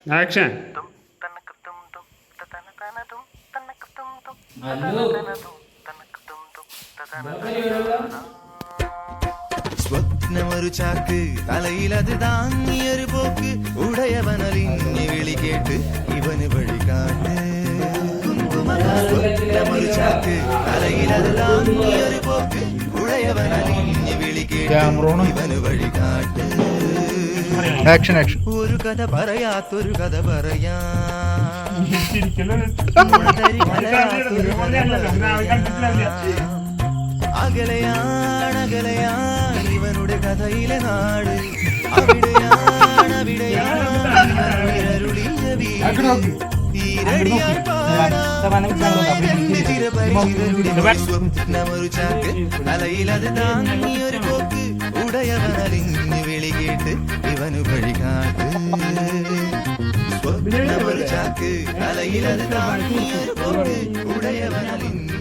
Action. സ്വപ്നമൊരു ചാക്ക് തലയിലത് താങ്ങിയൊരു പോക്ക് ഉടയവനലിഞ്ഞ് വിളി കേട്ട് ഇവന് വഴികാട്ട്. സ്വപ്നമൊരു ചാക്ക് തലയിലത് താങ്ങിയൊരു പോക്ക് ഉടയവനലിഞ്ഞ് വിളി കേട്ട് ഇവന് വഴികാട്ട്. Action action. ഒരു കഥ പറയാത്തൊരു കഥ പറയാ അകലെയാണ് ഇവനുടെ കഥയിലെ നാട്. അവിടെയാണവിടെയാണരുളിയ വീട്. തീരടിയാൽ സ്വപ്നമൊരു ചാക്ക് തലയിലത് താങ്ങിയൊരു പോക്ക് ഉടയവനലിഞ്ഞ് വിളി കേട്ട് ഇവനു വഴികാട്ട്. സ്വപ്നമൊരു ചാക്ക് തലയിലത് താങ്ങിയൊരു പോക്ക് ഉടയവനലിഞ്ഞ്